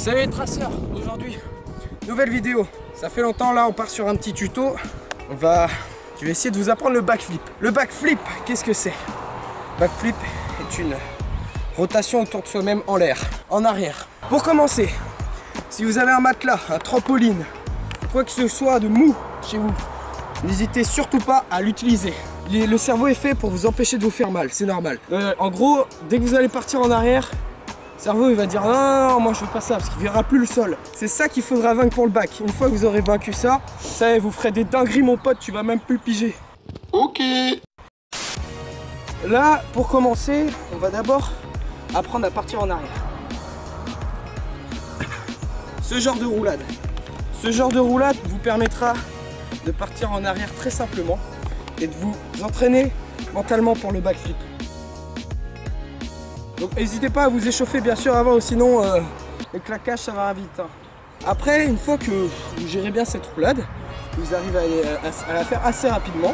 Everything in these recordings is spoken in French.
Salut les traceurs, aujourd'hui, nouvelle vidéo. Ça fait longtemps là, on part sur un petit tuto. Je vais essayer de vous apprendre le backflip. Le backflip, qu'est-ce que c'est? Backflip est une rotation autour de soi-même en l'air, en arrière. Pour commencer, si vous avez un matelas, un trampoline, quoi que ce soit de mou chez vous, n'hésitez surtout pas à l'utiliser. Le cerveau est fait pour vous empêcher de vous faire mal, c'est normal. En gros, dès que vous allez partir en arrière, le cerveau il va dire non, moi je veux pas ça parce qu'il verra plus le sol. C'est ça qu'il faudra vaincre pour le bac. Une fois que vous aurez vaincu ça, vous ferez des dingueries mon pote, tu vas même plus le piger. Ok. Là, pour commencer, on va d'abord apprendre à partir en arrière. Ce genre de roulade vous permettra de partir en arrière très simplement et de vous entraîner mentalement pour le backflip. Donc n'hésitez pas à vous échauffer bien sûr avant, sinon le claquage ça va vite. Hein. Après, une fois que vous gérez bien cette roulade, vous arrivez à la faire assez rapidement.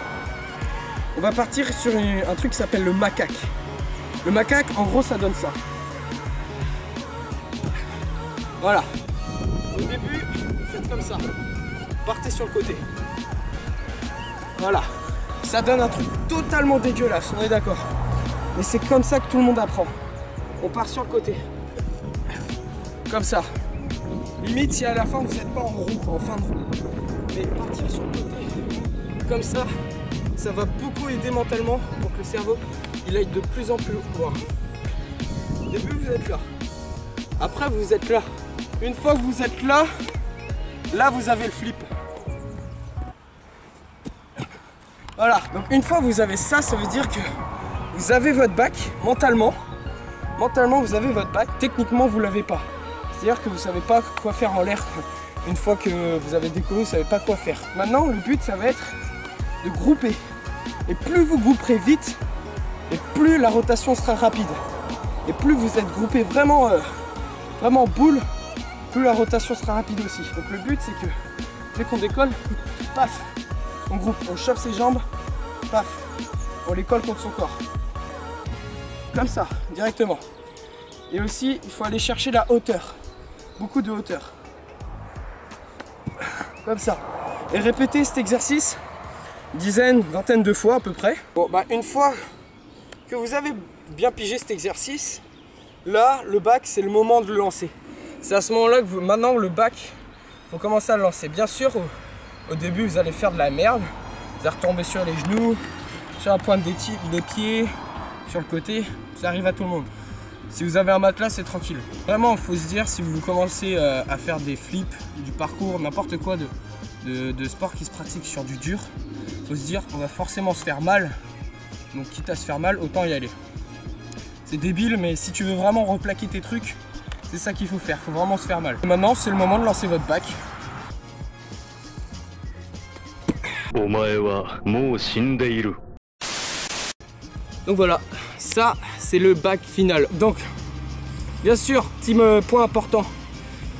On va partir sur un truc qui s'appelle le macaque. Le macaque, en gros, ça donne ça. Voilà. Au début, vous faites comme ça. Partez sur le côté. Voilà. Ça donne un truc totalement dégueulasse, on est d'accord. Mais c'est comme ça que tout le monde apprend. On part sur le côté. Comme ça. Limite si à la fin vous n'êtes pas en roue, en fin de roue. Mais partir sur le côté. Comme ça, ça va beaucoup aider mentalement pour que le cerveau il aille de plus en plus loin. Au début vous êtes là. Après vous êtes là. Une fois que vous êtes là, là vous avez le flip. Voilà, donc une fois que vous avez ça, ça veut dire que vous avez votre bac mentalement. Mentalement vous avez votre bac, techniquement vous l'avez pas. C'est-à-dire que vous savez pas quoi faire en l'air. Une fois que vous avez décollé, vous savez pas quoi faire. Maintenant le but ça va être de grouper. Et plus vous grouperez vite, et plus la rotation sera rapide. Et plus vous êtes groupé vraiment, vraiment en boule, plus la rotation sera rapide aussi. Donc le but c'est que dès qu'on décolle, paf, on groupe, on chope ses jambes, paf, on les colle contre son corps. Comme ça, directement. Et aussi, il faut aller chercher la hauteur. Beaucoup de hauteur. Comme ça. Et répétez cet exercice dizaine, vingtaine de fois à peu près. Bon, bah une fois que vous avez bien pigé cet exercice, là, le bac, c'est le moment de le lancer. C'est à ce moment-là que maintenant le bac, il faut commencer à le lancer. Bien sûr, au début, vous allez faire de la merde. Vous allez retomber sur les genoux, sur la pointe des pieds, sur le côté. Ça arrive à tout le monde. Si vous avez un matelas, c'est tranquille. Vraiment, il faut se dire, si vous commencez à faire des flips, du parcours, n'importe quoi de sport qui se pratique sur du dur, il faut se dire qu'on va forcément se faire mal. Donc quitte à se faire mal, autant y aller. C'est débile, mais si tu veux vraiment replaquer tes trucs, c'est ça qu'il faut faire. Il faut vraiment se faire mal. Et maintenant, c'est le moment de lancer votre bac. Donc voilà, ça c'est le bac final. Donc, bien sûr, petit point important,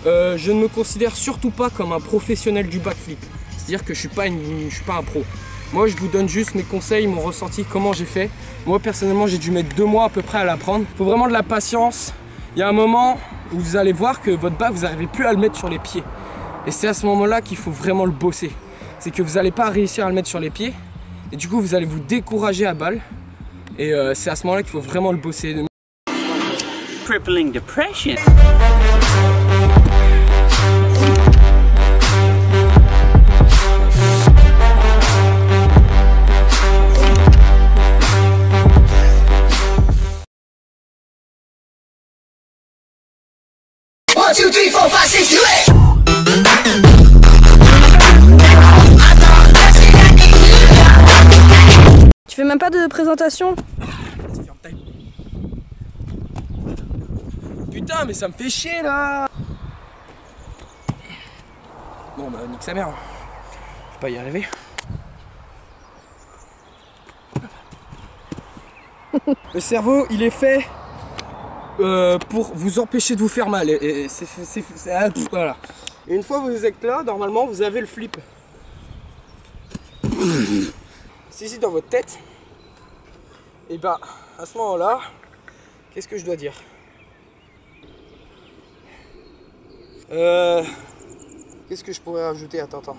je ne me considère surtout pas comme un professionnel du backflip. C'est-à-dire que je suis pas un pro. Moi je vous donne juste mes conseils, mon ressenti, comment j'ai fait. Moi personnellement j'ai dû mettre 2 mois à peu près à l'apprendre. Il faut vraiment de la patience. Il y a un moment où vous allez voir que votre bac vous n'arrivez plus à le mettre sur les pieds. Et c'est à ce moment-là qu'il faut vraiment le bosser. C'est que vous n'allez pas réussir à le mettre sur les pieds. Et du coup vous allez vous décourager à balle. Et c'est à ce moment-là qu'il faut vraiment le bosser. Crippling depression. One, two, three, four, five, six, do it. Tu fais même pas de présentation? Putain, mais ça me fait chier là. Bon bah nique sa mère. Faut pas y arriver. Le cerveau, il est fait pour vous empêcher de vous faire mal. Et voilà. Et une fois que vous êtes là, normalement, vous avez le flip. C'est ici dans votre tête. Et bah, à ce moment-là, qu'est-ce que je dois dire? Qu'est-ce que je pourrais rajouter? Attends.